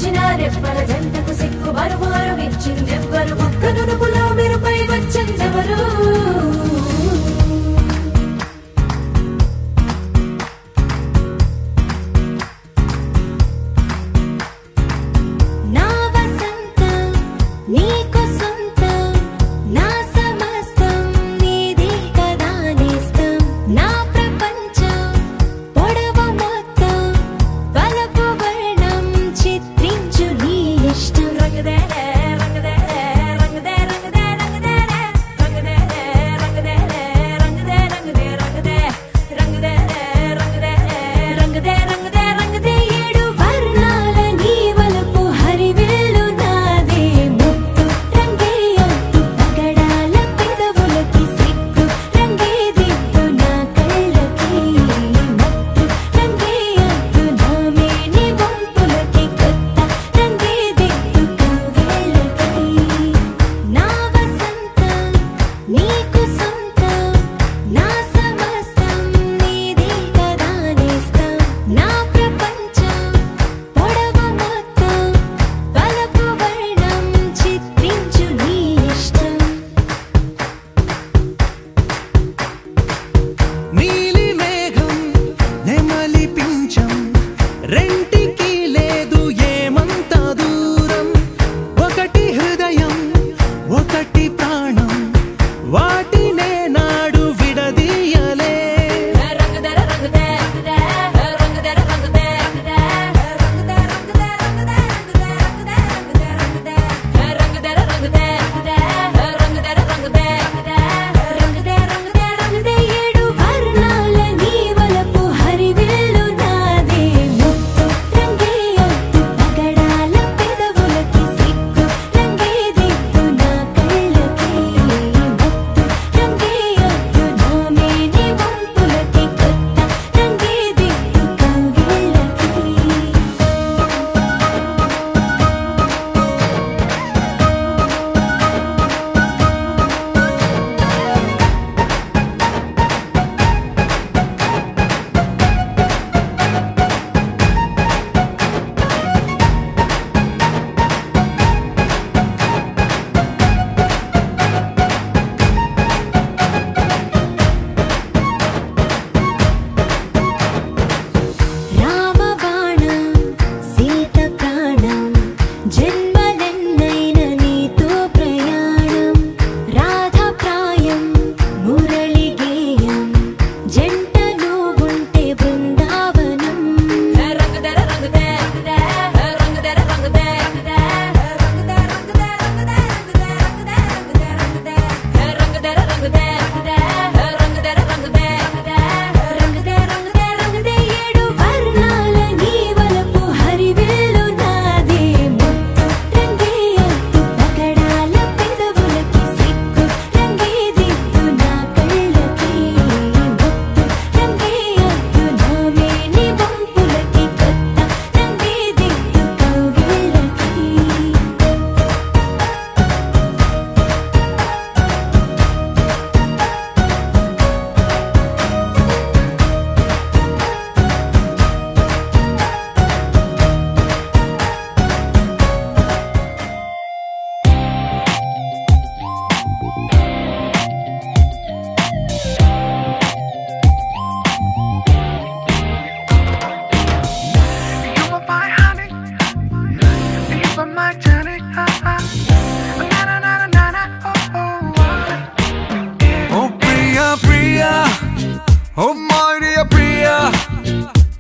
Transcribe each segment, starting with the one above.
విచ్చిన రెప్పల జంటకు సిగ్గు బరువారు విచ్చిందెవ్వరు ఒక్క నునుపులో మెరుపై వచ్చిందెవరు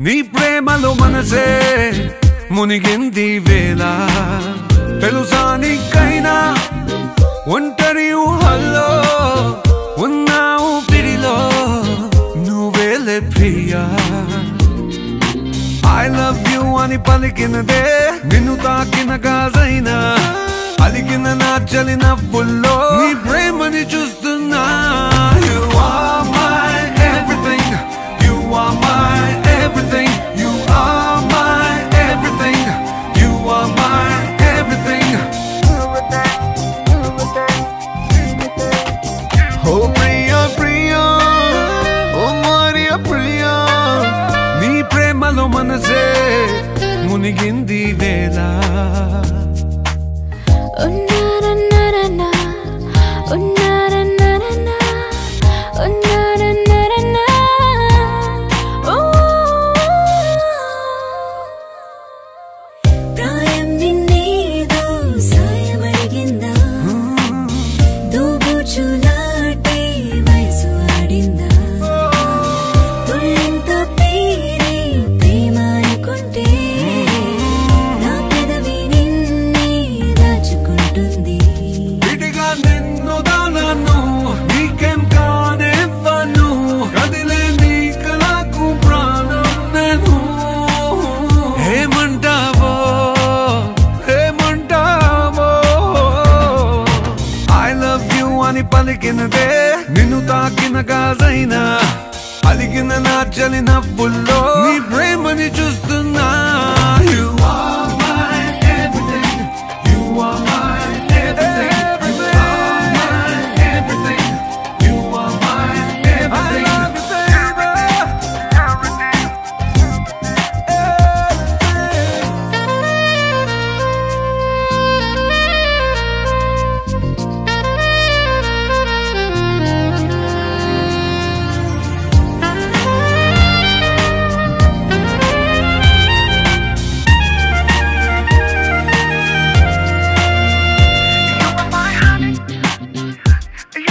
నీ ప్రేమలో మనసే మునిగింది వేళ తెలుసా నీకైనా ఒంటరి ఊహల్లో ఉన్నావు పిడిలో నువ్వేలే ప్రియా I love you అని పలికినదే నిన్ను తాకిన గాజైనా అలిగిన నా చలి నవ్వుల్లో నీ ప్రేమని చూస్తున్నా You are my everything You are my everything You are my everything You are my everything Oh Priya Priya Oh Maria Priya నీ ప్రేమలో మనసే మునిగింది వేళ తోడుంది విడిగా నిన్ను దానను నీకేం కానివ్వను కదిలే నీ కళకు ప్రాణం నేను ఏమంటావో I love you అని పలికినదే నిన్ను తాకిన గాజైనా అలిగిన నా చలి నవ్వుల్లో నీ ప్రేమని చూస్తున్నా You are my everything You are my everything You are my everything I love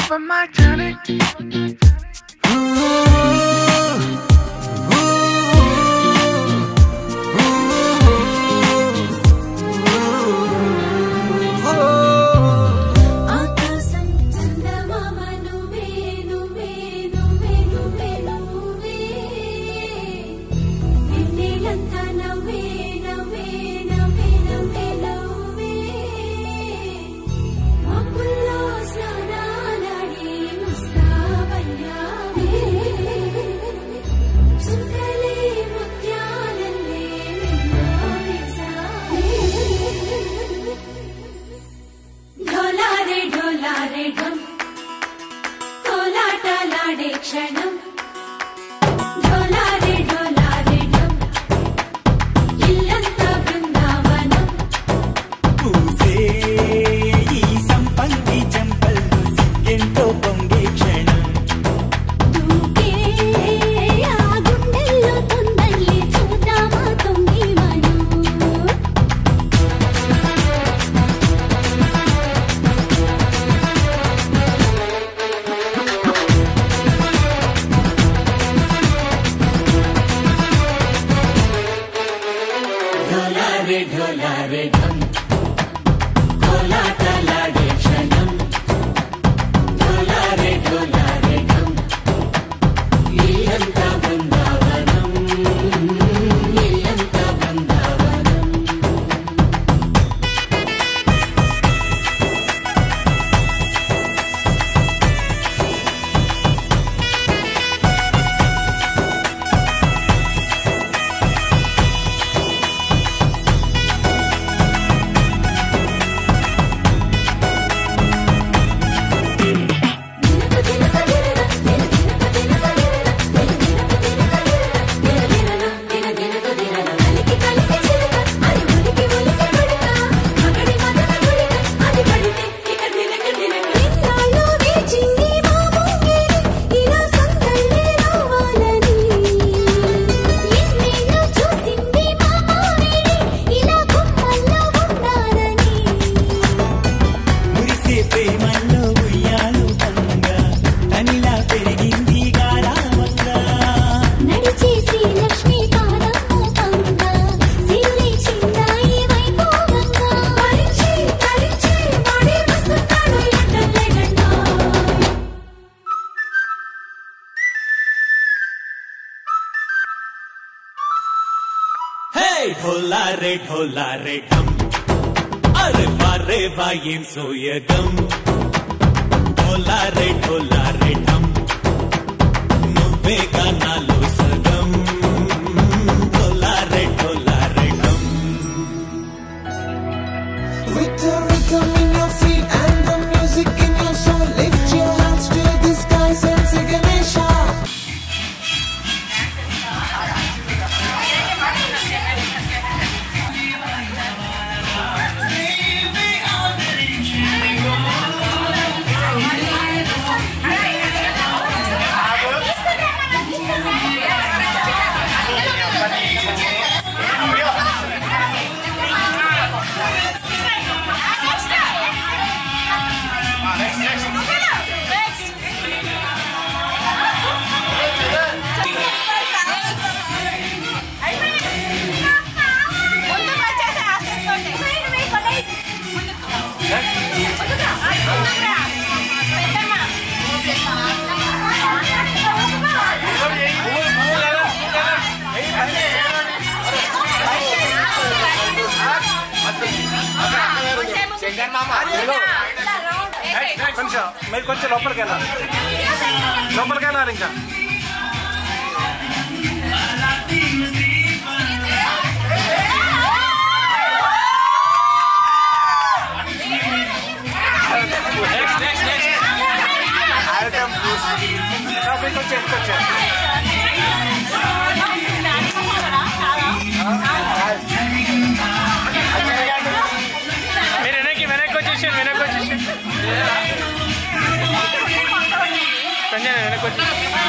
you my journey. ఆకాశం చందమామ నువ్వే నువ్వే నువ్వే నువ్వే నువ్వే నిన్నేలంతా నవ్వే నవ్వే నవ్వే నవ్వే నవ్వే మబ్బుల్లో స్నానాలాడి ముస్తాబయ్యావే చుక్కలే ముత్యాలల్లే నిన్నవేశావే ఢోలారే ఢోలారే ఢం కోలాటలాడే క్షణం ఢోలారే ఢోలారే ఢం ఇల్లంతా బృందావనం పూసే ఈ సంపంగి చెంపల్లో సిగ్గెంతో పొంగే క్షణం దూకే ఆ గుండెల్లో తొందరలే చూద్దామా తొంగి మనం ఢోలారే ఢోలారే ఢం కోలాటలాడే క్షణం ఢోలారే ఢోలారే ఢం ఇల్లంతా బృందావనం ఇల్లంతా బృందావనం మురిసే ప్రేమల్లో ఉయ్యాలు పంగా తనిలా పెరిగింది గారావంగా నడిచే శ్రీలక్ష్మి పాదము పంగా సిరి చిందాయి వైభోగంగా పరిచి పరిచి వాడే వస్తున్నాడు ఎట్టలేగండా హే ఢోలారే ఢోలారే ఢం అరే వారే వాయేం సోయగం ఢోలారే ఢోలారే ఢం నువ్వే గానాలో సగం ఢోలారే ఢోలారే ఢం With the rhythm in your feet and the music in your soul, lift your hands to the skies and say Ganesha. కొంచెం మీరు కొంచెం లోపలికి వెళ్ళాలి ఇంకా మీరు వెనక్కి వచ్చేసి సంజయ్ వెనక్కి వచ్చేసి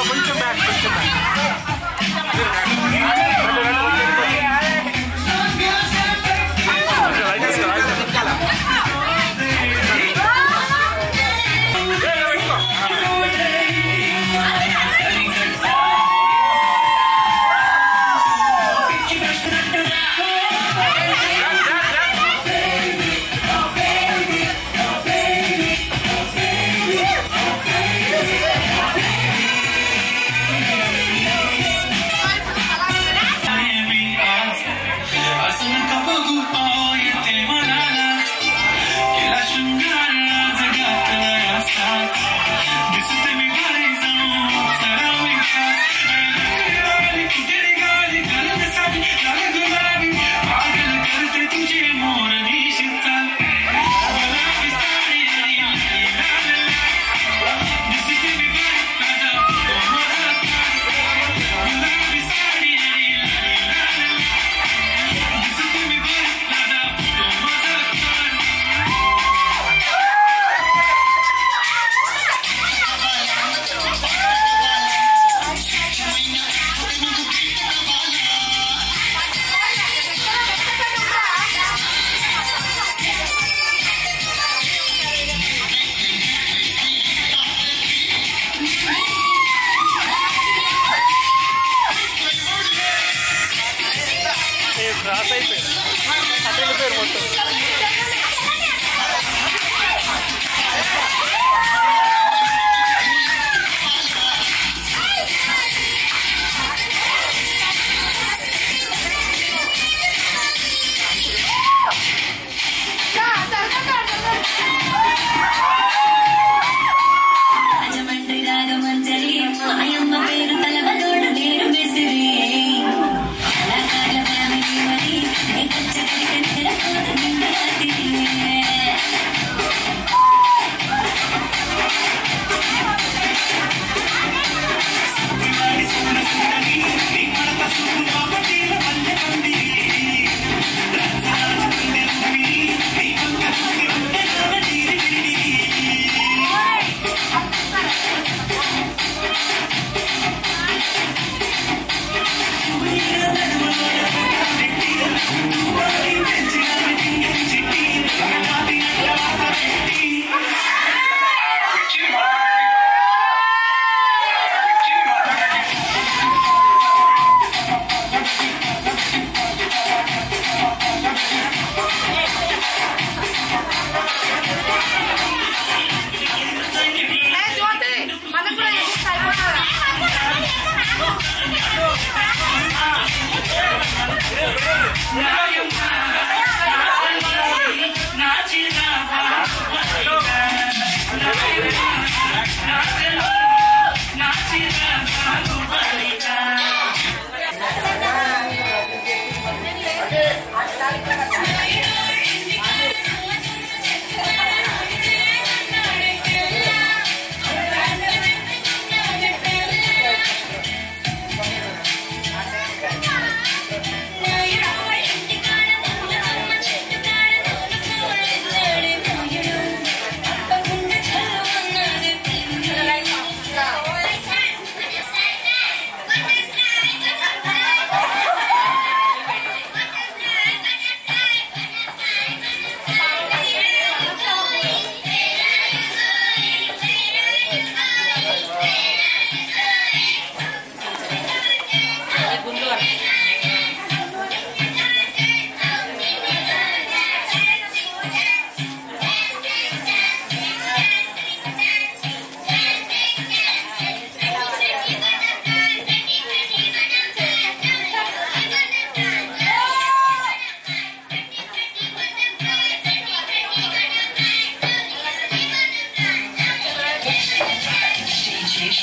కొంచెం బ్యాక్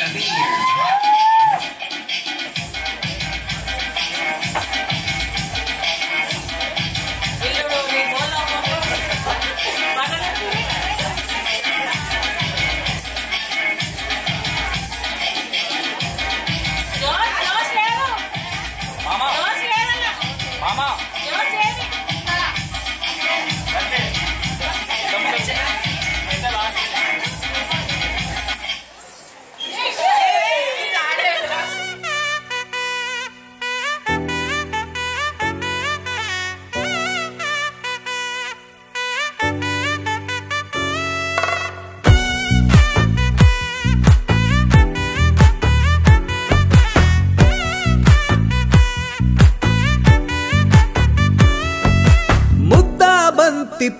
ending here.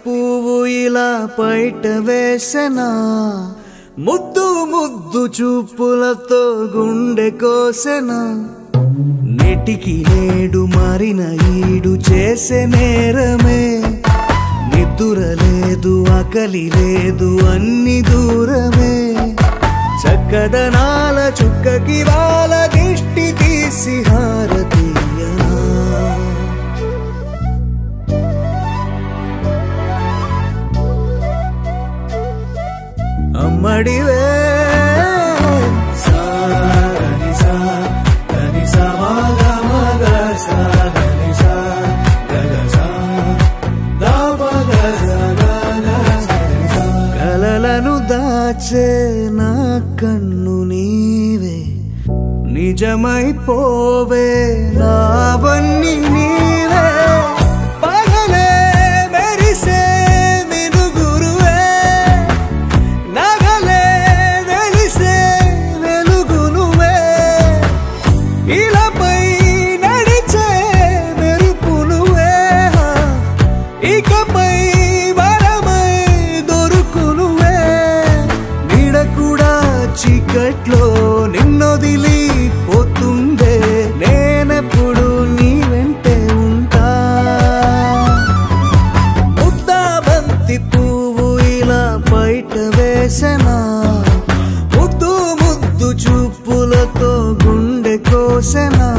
పువ్వు ఇలా బయట వేసెనా ముద్దు ముద్దు చూపులతో గుండె కోసెనా నెటికి నేడు మారిన ఈడు చేసే నేరమే నిద్ర లేదు ఆకలి లేదు అన్ని దూరమే చక్కదనాల చుక్కకి వాళ్ళ దిష్టి తీసి హారతీయనా అమ్మడివే కలలను దాచే నా కన్ను నీవే నిజమైపోవే నావన్నీ నీవే పగలే మెరిసే మినుగురువే నగలే వెలిసే వెలుగునువే ఇలాపై నడిచే మెరుపునువే ఇకపై వరమై దొరుకునువే నీడ కూడా చీకట్లో నిన్నొదిలి పోతుందే నేనెప్పుడు నీ వెంటే ఉంటా ముద్దాబంతి పువ్వు ఇలా బయట వేసెనా ముద్దు ముద్దు చూపులతో గుండె కోసెనా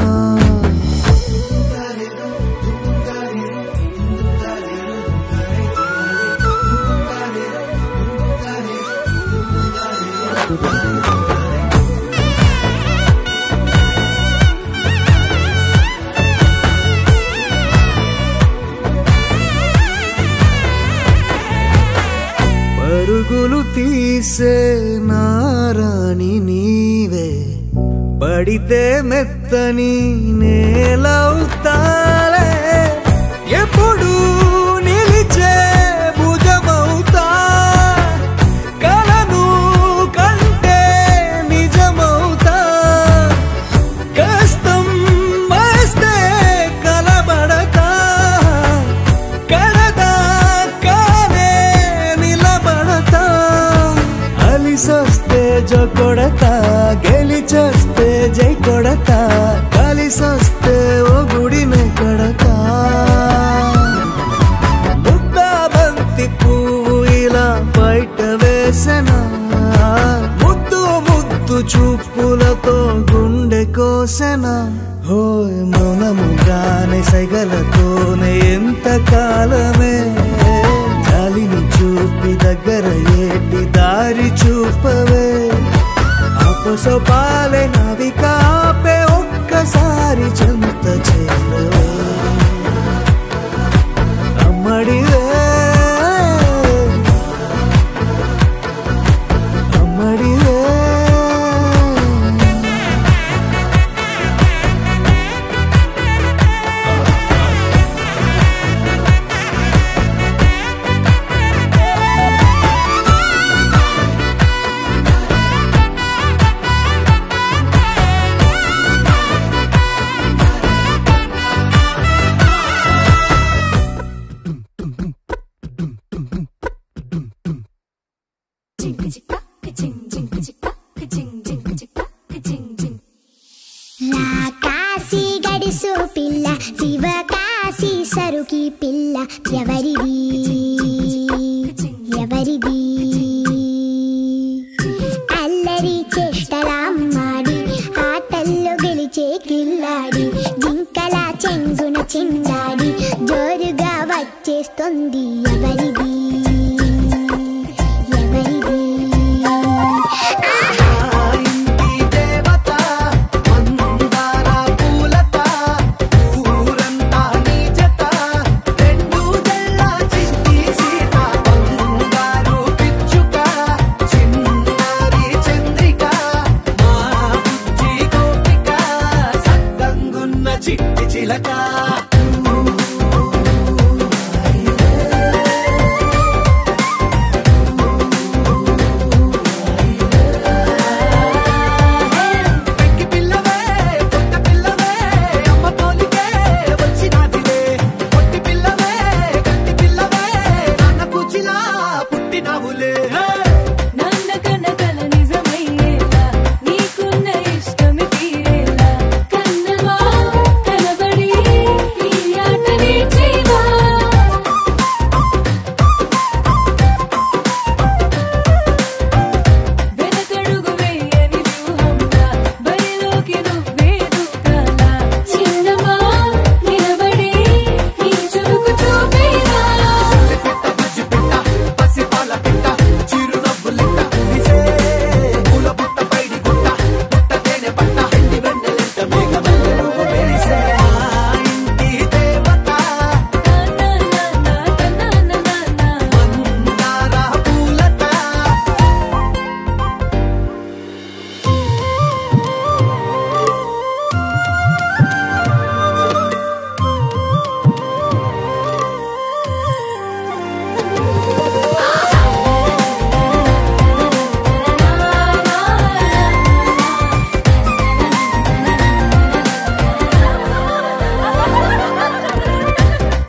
పరుగులు తీసే నారాణి నీవే పడితే మెత్తని నేలవుతాలే ఎప్పుడు నిలిచే భుజమవుతా కలను కంటే నిజమవుతా కష్టం వస్తే కలబడతా కడదాకానే నిలబడతా అలిసొస్తే జో కొడతా గెలిచొస్తే జై కొడతా కలిసొస్తే ఓ గుడినే కొడతా ముద్దాబంతి పువ్వు ఇలా బయట వేసెనా ముద్దు ముద్దు చూపులతో గుండె కోసెనా హోయ్ మౌనముగానే సైగలతోనే ఎంత కాలమే గాలిని చూపి దగ్గర ఏటి దారి చూపవే అపసోపాలే నవికాపే ఒక్కసారి చెంత చేరవే అమ్మడివే అమ్మడివే రాకాసి గడిసు పిల్ల శివకాశి సరుకి పిల్ల ఎవరిది ఎవరిది అల్లరి చేష్టల పుట్టినావులే నాన్న కన్న కల నిజమయ్యేలా నీకున్న ఇష్టమి తీరేలా కన్నవా కనబడి ఈ ఆటనే చేయవా వెనకడుగు వేయని వ్యూహంలా బరిలోకి నువ్వే దూకాలా చిన్నవా నిలబడి ఈ చురుకు చూపేలా పిట్ట బుజ్జి పిట్ట పసిపాల పిట్ట చిరునవ్వులిట్ట నిసే పూల పుట్ట పైడి గుట్ట పుట్ట తేనె పట్ట ఎండి వెన్నెలిట్ట మేఘమల్లె నువ్వు మెరిసే ఇంటి దేవత మందార పూలత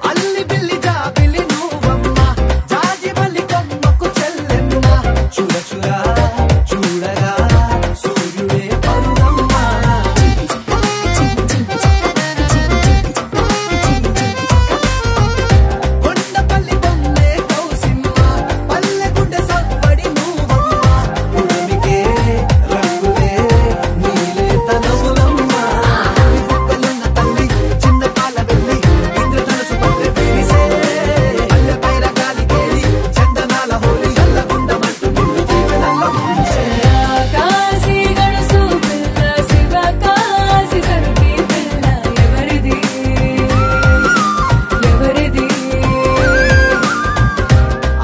అల్లి బిల్లి జాబిలి నువ్వమ్మ జాజి మల్లి కొమ్మకు చెల్లెమ్మ చూడ చూడ చూడగా సూర్యుడే పరుగమ్మ కొండపల్లి బొమ్మే కౌసిమ్మ పల్లె గుండె సవ్వడి నువ్వమ్మ పుడమికే రంగులే నీలే తనవులమ్మ గుప్పలున్న తల్లి చిన్న పాల వెళ్ళి ఇంద్రధనుసు పట్టె వేసే పల్లె పైర గాలి కేలి చందనాల హోలీ అల్లగుండమంటూ నిన్ను జీవనంలో ముంచే కాశీ గడుసు పిల్ల శివ కాశీ సరుకి పిల్ల ఎవరిది ఎవరిది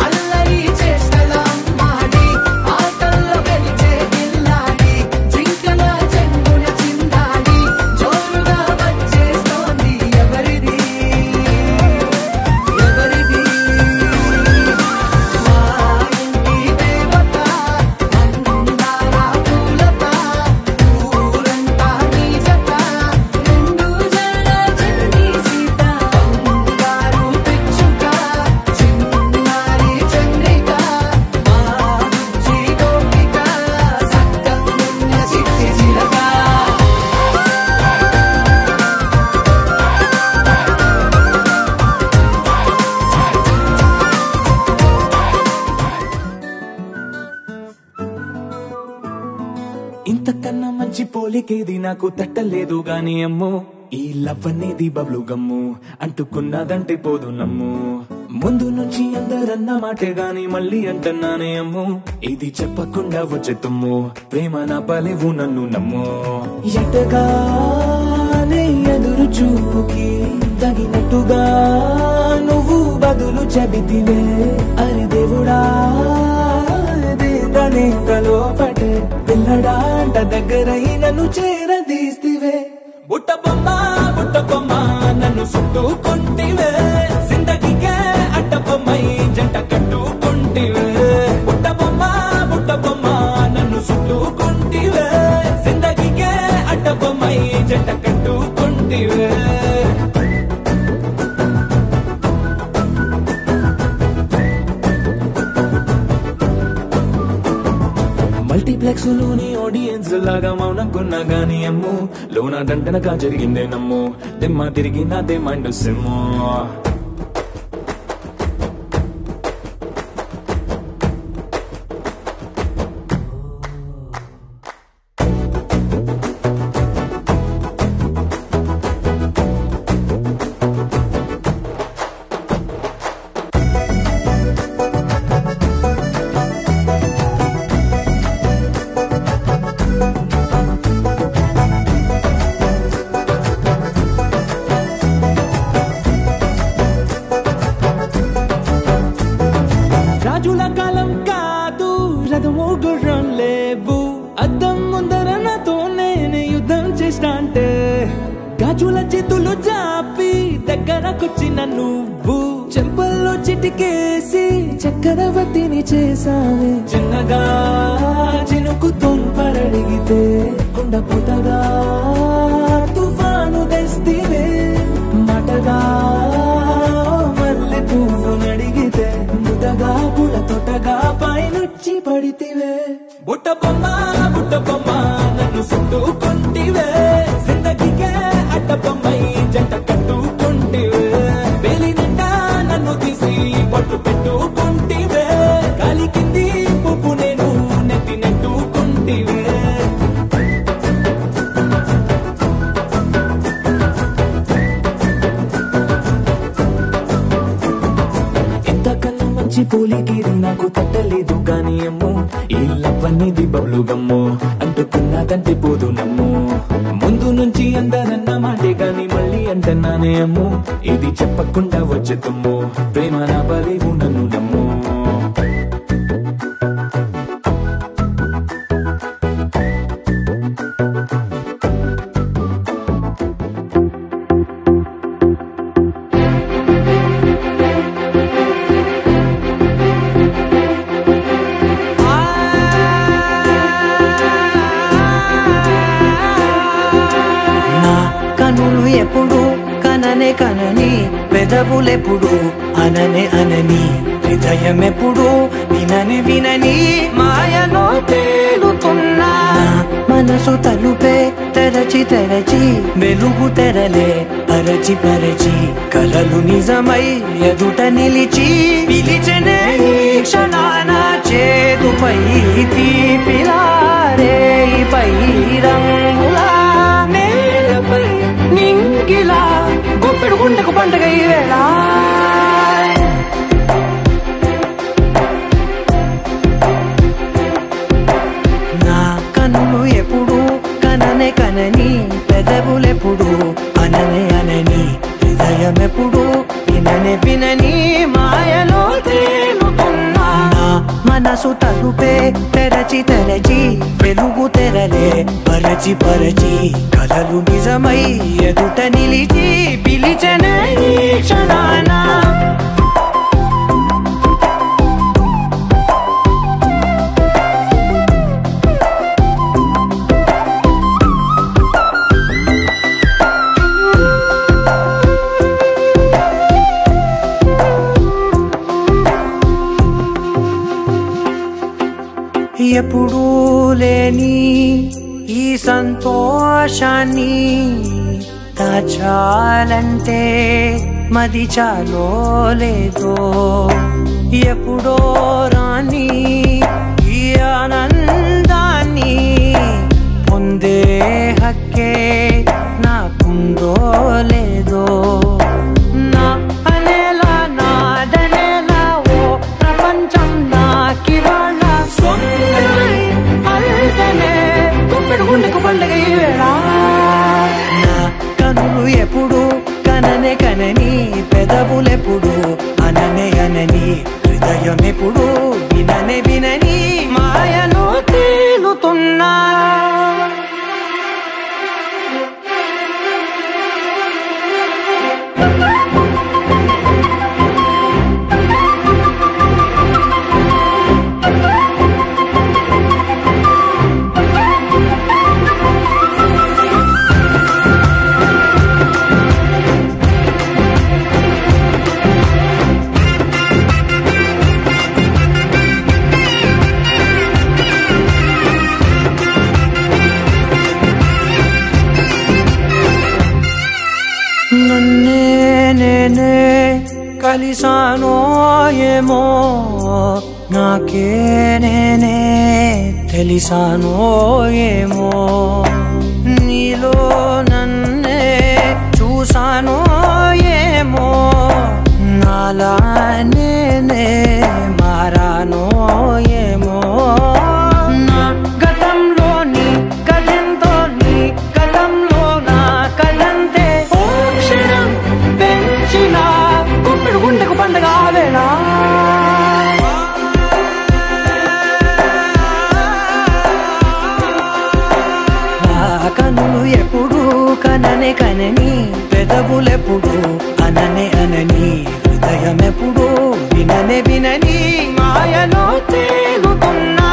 అల్లరి చేష్టల అమ్మాడి ఆటల్లో గెలిచే గిల్లాడి జింకల చెంగున చిందాడి జోరుగా వచ్చేస్తోంది ఎవరిది ఎవరిది మా ఇంటి దేవత మందార పూలత ఊరంతా నీ జత రెండు జడ చండి సీత బంగారు పిచ్చుక చిన్నారి చంద్రిక మా బుజ్జి గోపిక సక్క పుణ్య చిట్టి చిలక ఇంతకన్నా మంచి పోలికేది నాకు తట్టలేదు గాని అమ్మో ఈ లవ్ అనేది బబ్లు గమ్ము అంటుకున్నదంటే పోదు నమ్ము ముందు నుంచి అందరన్న మాటే గాని మళ్ళీ అంటున్నానే అమ్ము ఇది చెప్పకుండా వచ్చే తుమ్ము ప్రేమ నా పలేవు నన్ను నమ్ము ఎటగానే ఎదురు చూపుకి తగినట్టుగా నువ్వు బదులు చెబితివే అరి దేవుడా తనే తలో పటే పిల్లడా అంట దగ్గరై నన్ను చేరదీస్తివే బుట్ట బొమ్మ నన్ను చుట్టుకుంటివే జిందగీకే అట్ట బొమ్మై జంట కట్టుకుంటివే బుట్ట బొమ్మ నన్ను చుట్టుకుంటివే జిందగీకే అట్ట బొమ్మై జంట కట్టుకుంటివే మల్టీప్లెక్స్ లోని ఆడియన్స్ లాగా మౌనంకున్నా గానీ అమ్ము లోన దండనగా జరిగిందే నమ్ము దిమ్మ తిరిగి నాదే మైండ్ సిమ్ము రాజుల కాలం కాదు రథము గుర్రం లేవు అద్దం ముందర నాతో నేనే యుద్ధం చేస్తా అంటే గాజుల చేతులు జాపి దగ్గరకొచ్చిన నువ్వు చెంపల్లో చిటికేసి చక్రవర్తిని చేసావే చిన్నగా చినుకు తుంపరడిగితే కుండపోతగా తుఫాను తెస్తివే మాటగా మల్లె పువ్వు నడిగితే ముదగా పుల తోట కొత్తగా పైనుచ్చి పడితివే బుట్ట బొమ్మ నన్ను చుట్టుకుంటివే జిందగీకే అడ్డ బొమ్మై జంట కట్టుకుంటివే వేలి నిండా నన్ను తీసి పట్టు పెట్టుకుంటివే కాలి కింది పువ్వు నేను నెత్తి నెట్టుకుంటివే ఇంతకన్నా మంచి పోలికేది నాకు తట్టలేదు గాని అమ్మో ఈ లవ్ అనేది బబ్లు గమ్ము అంటుకున్నదంటే పోదు నమ్ము ముందు నుంచి అందరన్న మాటే గాని మళ్ళీ అంటున్నానే అమ్ము ఇది చెప్పకుండా వచ్చే తుమ్ము ప్రేమ నా బలేవు నన్ను నమ్ము కనులు ఎప్పుడు కననే కనని పెదవులెప్పుడు అననే అనని హృదయం ఎప్పుడు వినని వినని మాయలో తేలుతున్నా మనసు తలుపే తెరచి తెరచి వెలుగు తెరలే పరచి పరచి కలలు నిజమై ఎదుట నిలిచి పిలిచనే ఈ క్షణాన చేతుపై తీపిలారే పై రంగులా నేలపై నింగిలా గుప్పెడు గుండెకు పండుగ ఈ వేళ నా కన్నులు ఎప్పుడు కననే కనని పెదవులెప్పుడు అననే అనని హృదయం ఎప్పుడు విననే వినని మాయలో తేలుతున్నా మనసు తలుపే తెరచి తెరచి వెలుగు తెరలే పరచి పరచి కలలు నిజమై ఎదుట నిలిచి పిలిచనే ఈ క్షణాన ఎప్పుడూ లేని ఈ సంతోషాన్ని దాచాలంటే మది చాలో లేదో ఎప్పుడో రాని ఈ ఆనందాన్ని పొందే హక్కే నాకుందో లేదో నా అనేలా నాదనేలా ఓ ప్రపంచం నాకివాళ్ళ గుండెకు పండుగ ఈ వేళ నా కనులు ఎప్పుడు కననే కనని పెదవులెప్పుడు అననే అనని హృదయం ఎప్పుడు విననే వినని మాయలో తేలుతున్నా నన్నే నేనే కలిసానో ఏమో నాకే నేనే తెలిసానో ఏమో నీలో నన్నే చూసానో ఏమో నాలా నేనే మారానో ఏమో నా గతంలోని కథంతో నీ గతంలో నా కథంతే పెంచిన గుప్పెడు గుండెకు పండుగ వేళ కనులు ఎప్పుడు కననే కనని పెదవులెప్పుడు అననే అనని హృదయం ఎప్పుడు విననే వినని మాయలో తేలుతున్నా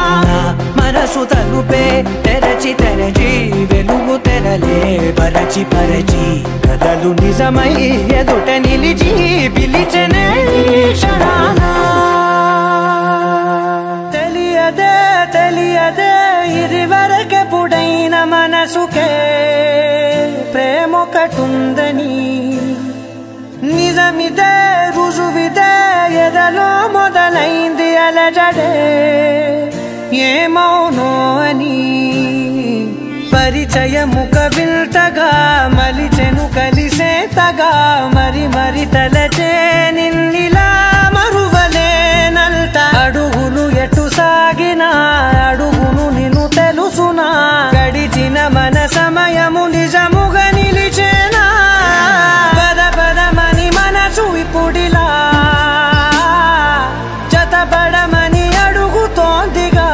మనసు తలుపే తెరచి తెరచి వెలుగు తెరలే పరచి పరచి కలలు నిజమై ఎదుట నిలిచి పిలిచనే క్షణాన కలిసిన మనసుకే ప్రేమొకటుందని నిజమిదే రుజువిదే ఎదలో మొదలైంది అలజడే ఏమౌనో అని పరిచయము కవిల్తగా మలిచెను కలిసేతగా మరి మరి తలచే నిన్నిలా మరువలేనంత అడుగులు ఎటు సాగినా అడుగును నిన్ను తెలుసునా గడిచిన మన సమయము నిజముగా నిలిచేనా పద పదమని మనసు ఇప్పుడిలా జతపడమని అడుగుతోందిగా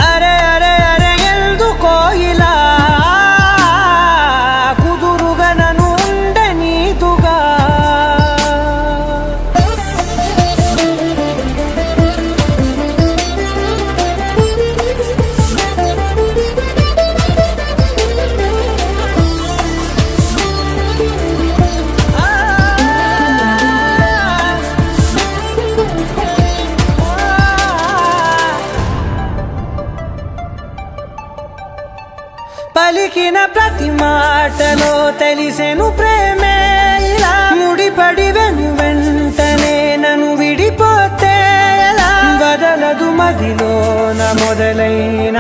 అరే అరే అరే ఎందుకో ఇలా కుదురుగా నన్ను ఉండనీదుగా పలికిన ప్రతి మాటలో తెలిసెను ప్రేమే ఇలా ముడిపడి వెంటనే నన్ను విడిపోతే ఎలా బదలదు మదిలోన మొదలైన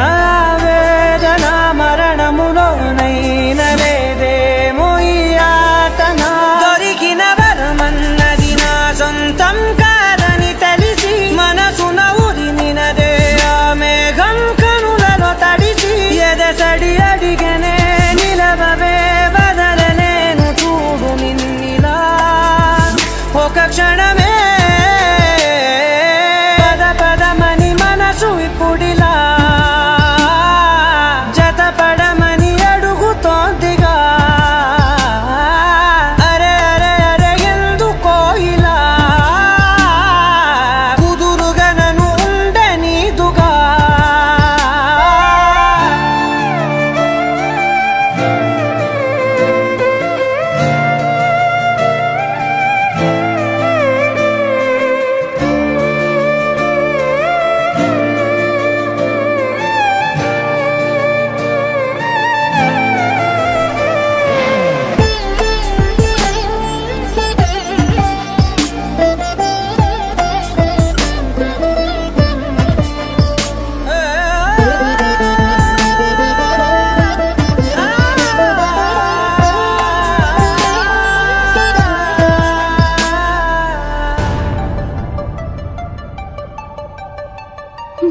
వేదన మరణములోనైన లేదేమో ఈ యాతన దొరికిన వరమన్నది నా సొంతం కాదని తెలిసి మనసున ఉరిమినదే ఆ మేఘం కనులలో తడిసి ఎదసడి అడిగనే నిలవవే బదలలేను చూడు నిన్నిలా ఒక క్షణమే పద పదమని మనసు ఇప్పుడిలా జతపడమని అడుగుతోందిగా అరే అరే అరే ఎందుకో ఇలా కుదురుగా నన్ను ఉండనీదుగా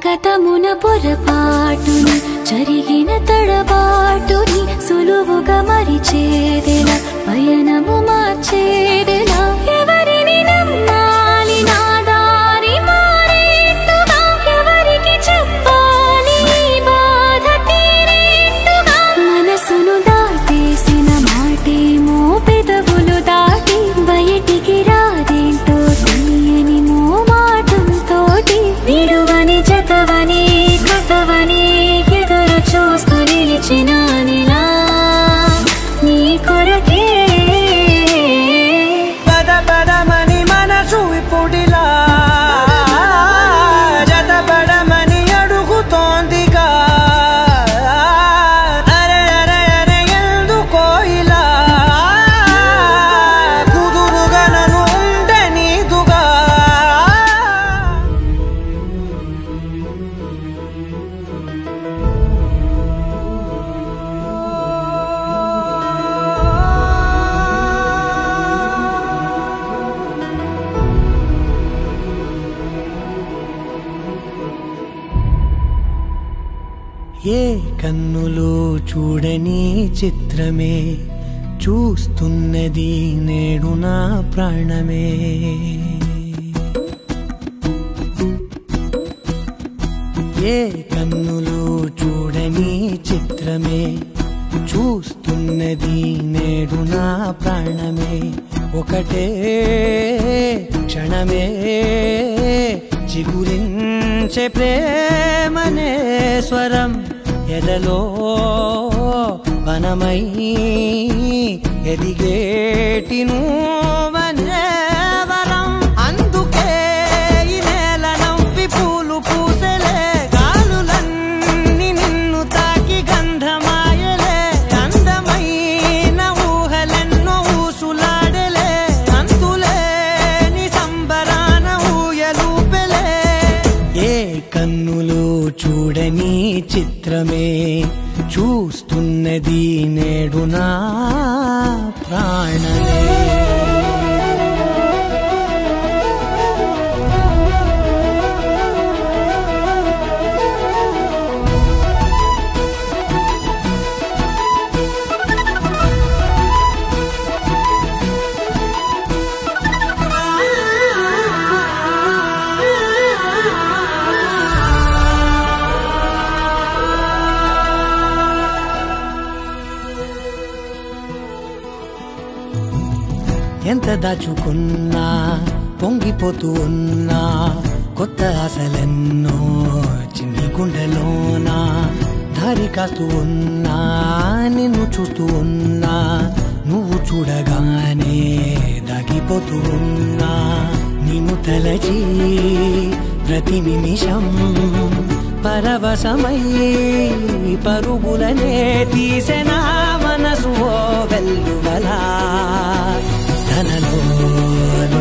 గతమున పొరపాటుని జరిగిన తడబాటుని సులువుగా మరిచేదెలా పయనము మార్చేదెలా ఎవరిని నమ్మాలి నా దారి మారేట్టుగా ఎవరికి చెప్పాలి ఈ బాధ తీరేట్టుగా మనసును దాటేసిన మాటేమో పెదవులు దాటి బయటికి రాదేంటో తెలియని మోమాటంతోటి విడువని జతవని కథవని ఎదురు చూస్తూ నిలిచినానిలా నీ కొరకే పద పదమని మనసు ఇప్పుడిలా జతపడమని అడుగుతోందిగా అరే అరే అరే ఎందుకో ఇలా కుదురుగా నన్ను ఉండనీదుగా ఏ కన్నులో చూడని చిత్రమే చూస్తున్నది నేడు నా ప్రాణమే ఏ కన్నులో చూడని చిత్రమే చూస్తున్నది నేడు నా ప్రాణమే ఒకటే క్షణమే చిగురించే ప్రేమనే స్వరం ఎదలో వనమై ఎదిగేటి నువ్వనే వరం అందుకే ఈ నేల నవ్వి పూలు పూసలే గాలులన్నీ నిన్ను కన్నులు చూడని చిత్రమే చూస్తున్నది నేడు నా ప్రాణమే. ఎంత దాచుకున్నా పొంగిపోతూ ఉన్నా కొత్త ఆశలెన్నో చిన్ని గుండెలోనా దారి కాస్తూ ఉన్నా నిన్ను చూస్తూ ఉన్నా నువ్వు చూడగానే దాగిపోతూ ఉన్నా నిన్ను తలచి ప్రతి నిమిషం పరవశమై పరుగులనే తీసెనా మనసు ఓ వెల్లువలా తనలోనా